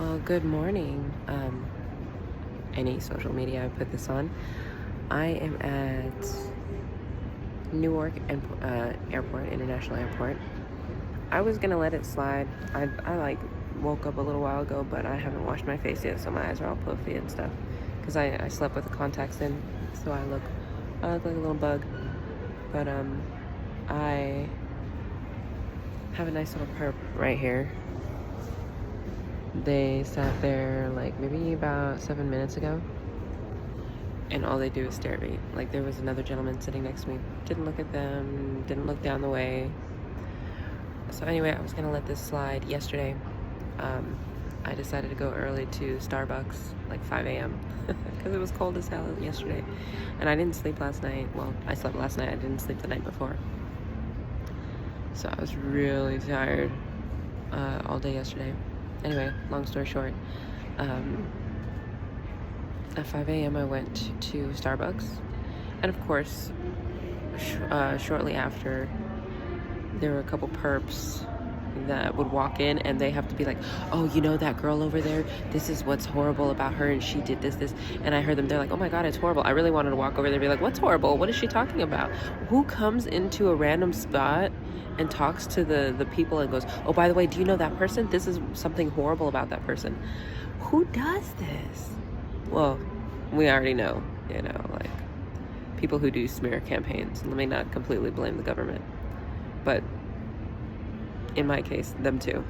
Well, good morning. Any social media I put this on. I am at Newark Airport, International Airport. I was gonna let it slide. I woke up a little while ago, but I haven't washed my face yet, so my eyes are all puffy and stuff. Cause I slept with the contacts in, so I look like a little bug. But I have a nice little perp right here. They sat there like maybe about 7 minutes ago, and all they do is stare at me. Like, there was another gentleman sitting next to me, didn't look at them, didn't look down the way. So anyway, I was gonna let this slide. Yesterday, I decided to go early to Starbucks, like 5 a.m. because it was cold as hell yesterday, and I didn't sleep last night. Well, I slept last night, I didn't sleep the night before, so I was really tired all day yesterday. Anyway, long story short, at 5 a.m. I went to Starbucks, and of course, shortly after, there were a couple perps that would walk in, and they have to be like, oh, you know that girl over there, this is what's horrible about her, and she did this, and I heard them, they're like, oh my god, it's horrible. I really wanted to walk over there and be like, what's horrible? What is she talking about? Who comes into a random spot and talks to the people and goes, oh, by the way, do you know that person? This is something horrible about that person. Who does this? Well, we already know, like people who do smear campaigns. Let me not completely blame the government, but in my case, them too.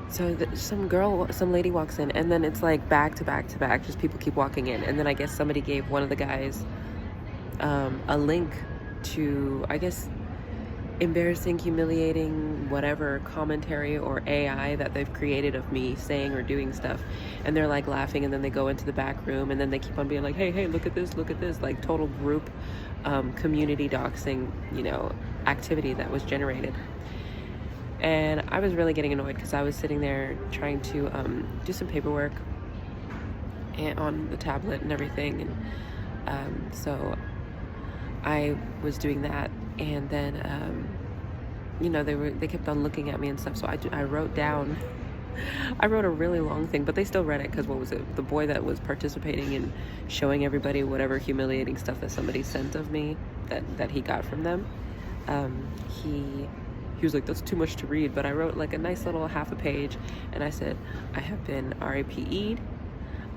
So some lady walks in, and then it's like back to back to back, just people keep walking in. And then I guess somebody gave one of the guys a link to, I guess, embarrassing, humiliating, whatever commentary or AI that they've created of me saying or doing stuff. And they're like laughing, and then they go into the back room, and then they keep on being like, hey, look at this, like total group community doxing, activity that was generated. And I was really getting annoyed because I was sitting there trying to do some paperwork on the tablet and everything, and so I was doing that, and then they kept on looking at me and stuff. So I wrote down. I wrote a really long thing, but they still read it because what was it? The boy that was participating in showing everybody whatever humiliating stuff that somebody sent of me that he got from them. He was like, that's too much to read, but I wrote like a nice little half a page, and I said, I have been RAPE'd,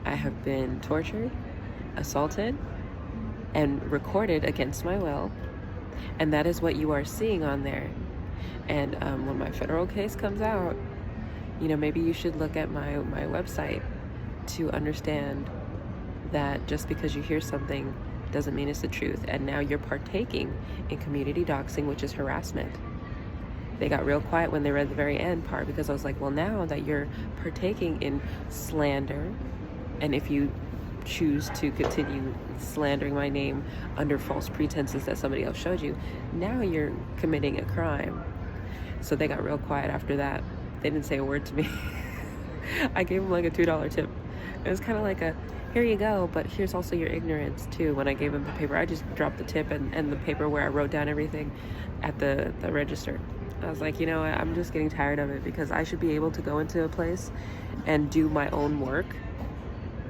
I have been tortured, assaulted, and recorded against my will, and that is what you are seeing on there. And when my federal case comes out, maybe you should look at my website to understand that just because you hear something doesn't mean it's the truth. And now you're partaking in community doxing, which is harassment. They got real quiet when they read the very end part, because I was like, well, now that you're partaking in slander, and if you choose to continue slandering my name under false pretenses that somebody else showed you, now you're committing a crime. So they got real quiet after that. They didn't say a word to me. I gave them like a $2 tip. It was kind of like a, here you go, but here's also your ignorance too. When I gave them the paper, I just dropped the tip and the paper where I wrote down everything at the register. I was like, I'm just getting tired of it, because I should be able to go into a place and do my own work,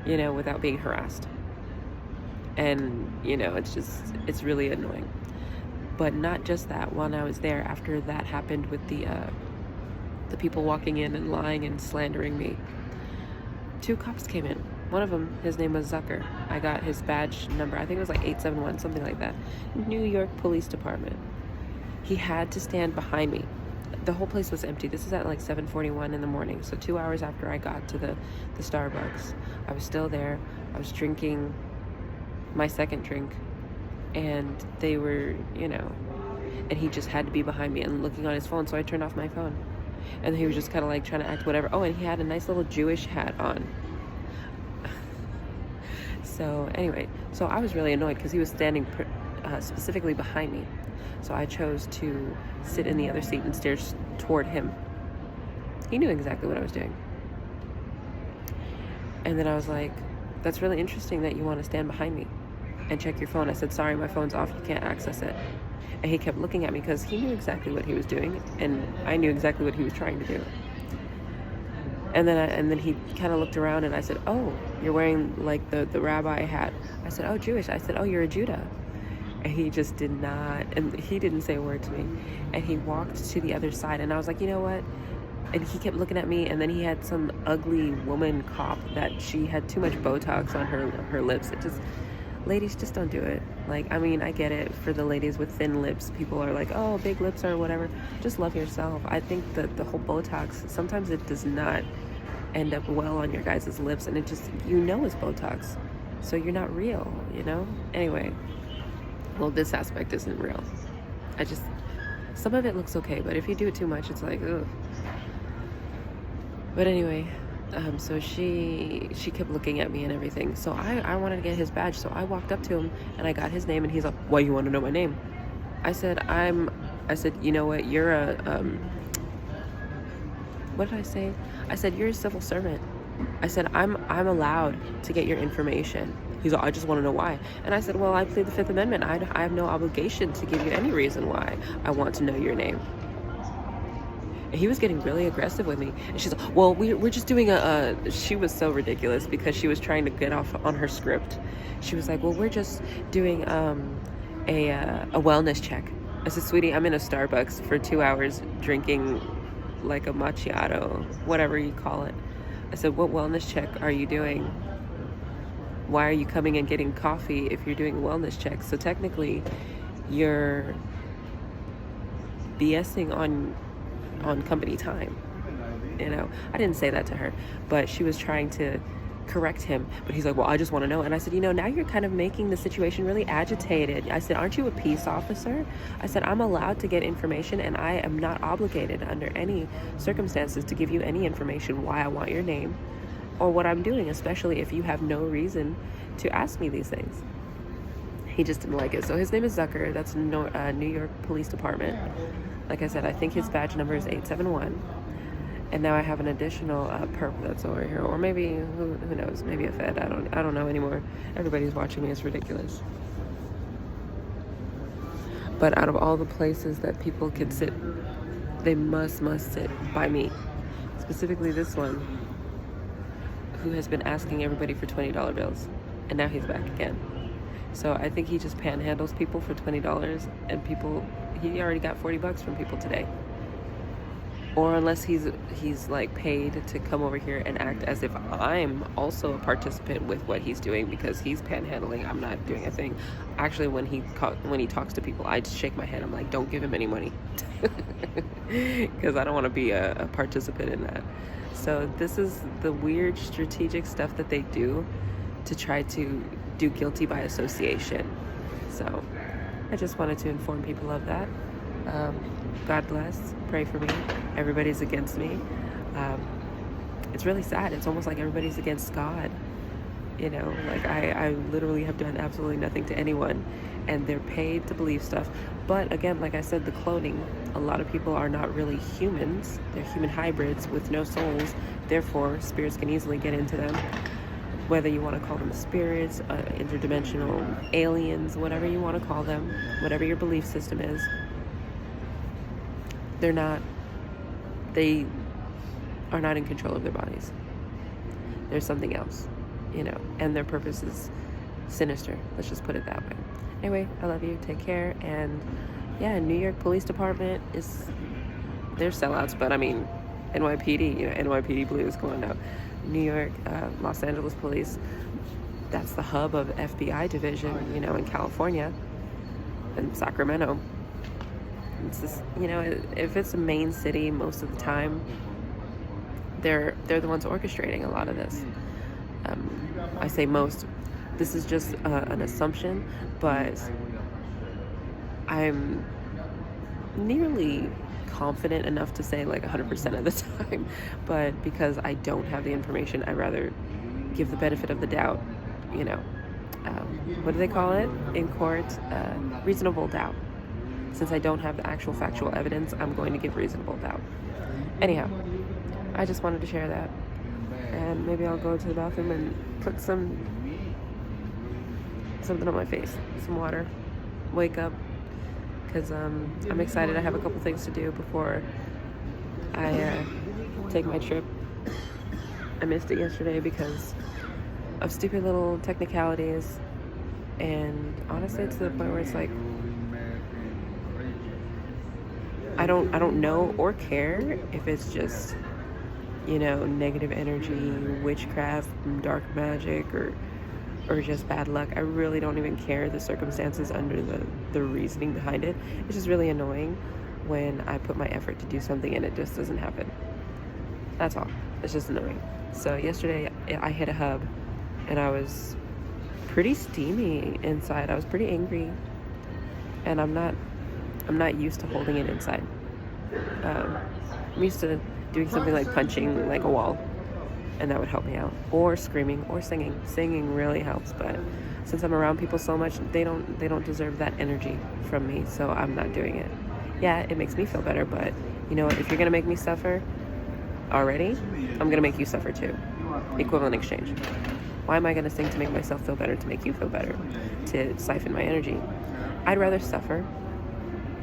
without being harassed. And, it's really annoying. But not just that. When I was there, after that happened with the people walking in and lying and slandering me, 2 cops came in. One of them, his name was Zucker. I got his badge number. I think it was like 871, something like that. New York Police Department. He had to stand behind me. The whole place was empty. This is at like 7:41 in the morning. So 2 hours after I got to the Starbucks, I was still there. I was drinking my second drink, and they were, and he just had to be behind me and looking on his phone. So I turned off my phone, and he was just kind of like trying to act whatever. Oh, and he had a nice little Jewish hat on. So anyway, so I was really annoyed because he was standing specifically behind me. So I chose to sit in the other seat and stare toward him. He knew exactly what I was doing. And then I was like, that's really interesting that you want to stand behind me and check your phone. I said, sorry, my phone's off, you can't access it. And he kept looking at me because he knew exactly what he was doing, and I knew exactly what he was trying to do. And then he kind of looked around, and I said, "Oh, you're wearing like the rabbi hat." I said, "Oh, Jewish." I said, "Oh, you're a Judah." And he just did not, and he didn't say a word to me. And he walked to the other side, and I was like, you know what? And he kept looking at me, and then he had some ugly woman cop that she had too much Botox on her lips. It just, ladies, just don't do it. Like, I mean, I get it for the ladies with thin lips. People are like, oh, big lips or whatever. Just love yourself. I think that the whole Botox, sometimes it does not end up well on your guys' lips, and it just, it's Botox. So you're not real, Anyway. Well, this aspect isn't real. Some of it looks okay, but if you do it too much, it's like, ugh. But anyway, so she kept looking at me and everything. So I wanted to get his badge, so I walked up to him and I got his name, and he's like, why you want to know my name? I said, you know what, you're a, what did I say? I said, you're a civil servant. I said, I'm allowed to get your information. He's like, I just want to know why. And I said, well, I plead the Fifth Amendment. I have no obligation to give you any reason why I want to know your name. And he was getting really aggressive with me. And she's like, well, we're just doing she was so ridiculous because she was trying to get off on her script. She was like, well, we're just doing a wellness check. I said, sweetie, I'm in a Starbucks for 2 hours drinking like a macchiato, whatever you call it. I said, what wellness check are you doing? Why are you coming and getting coffee if you're doing a wellness check? So technically, you're BSing on company time. I didn't say that to her, but she was trying to correct him. But he's like, well, I just want to know. And I said, now you're kind of making the situation really agitated. I said, aren't you a peace officer? I said, I'm allowed to get information, and I am not obligated under any circumstances to give you any information why I want your name or what I'm doing, especially if you have no reason to ask me these things. He just didn't like it. So his name is Zucker. That's New York Police Department. Like I said, I think his badge number is 871. And now I have an additional perp that's over here, or maybe who knows? Maybe a Fed. I don't know anymore. Everybody's watching me. It's ridiculous. But out of all the places that people could sit, they must sit by me. Specifically this one, who has been asking everybody for $20 bills, and now he's back again. So I think he just panhandles people for $20, and he already got $40 from people today. Or unless he's like paid to come over here and act as if I'm also a participant with what he's doing, because he's panhandling. I'm not doing a thing. Actually, when he talks to people, I just shake my head. I'm like, don't give him any money, because I don't want to be a participant in that. So this is the weird strategic stuff that they do to try to do guilty by association. So I just wanted to inform people of that. God bless. Pray for me. Everybody's against me. It's really sad. It's almost like everybody's against God. Like I literally have done absolutely nothing to anyone, and they're paid to believe stuff. But again, like I said, the cloning, a lot of people are not really humans. They're human hybrids with no souls. Therefore, spirits can easily get into them. Whether you want to call them spirits, interdimensional aliens, whatever you want to call them, whatever your belief system is, they are not in control of their bodies. There's something else, and their purpose is sinister. Let's just put it that way. Anyway, I love you. Take care. And yeah, New York Police Department they're sellouts, but I mean, NYPD, NYPD Blues going out. New York, Los Angeles Police, that's the hub of FBI division, in California and Sacramento. It's just, if it's a main city, most of the time, they're the ones orchestrating a lot of this. I say most. This is just an assumption, but I'm nearly confident enough to say like 100% of the time. But because I don't have the information, I rather give the benefit of the doubt. What do they call it in court? Reasonable doubt. Since I don't have the actual factual evidence, I'm going to give reasonable doubt. Anyhow, I just wanted to share that. And maybe I'll go to the bathroom and put something on my face, some water, wake up, because I'm excited. I have a couple things to do before I take my trip I missed it yesterday because of stupid little technicalities, and honestly, to the point where it's like I don't know or care if it's just, negative energy, witchcraft, dark magic, or just bad luck. I really don't even care the circumstances under the reasoning behind it. It's just really annoying when I put my effort to do something and it just doesn't happen. That's all. It's just annoying. So yesterday I hit a hub and I was pretty steamy inside. I was pretty angry, and I'm not used to holding it inside. I'm used to doing something like punching like a wall, and that would help me out, or screaming or singing. Singing really helps, but since I'm around people so much, they don't deserve that energy from me, so I'm not doing it. Yeah, it makes me feel better, but you know what? If you're gonna make me suffer already, I'm gonna make you suffer too. Equivalent exchange. Why am I gonna sing to make myself feel better, to make you feel better, to siphon my energy? I'd rather suffer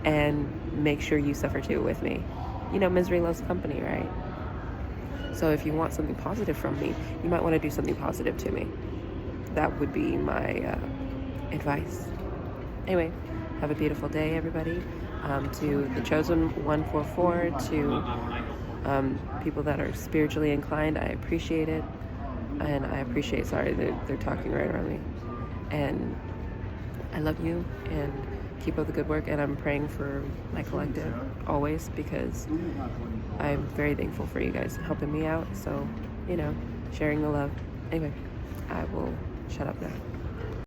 and make sure you suffer too with me. Misery loves company, right? So if you want something positive from me, you might want to do something positive to me. That would be my advice. Anyway, have a beautiful day, everybody. To the Chosen 144, to people that are spiritually inclined, I appreciate it. And I appreciate, sorry, they're talking right around me. And I love you, and keep up the good work. And I'm praying for my collective always, because I'm very thankful for you guys helping me out. So, sharing the love. Anyway, I will shut up now.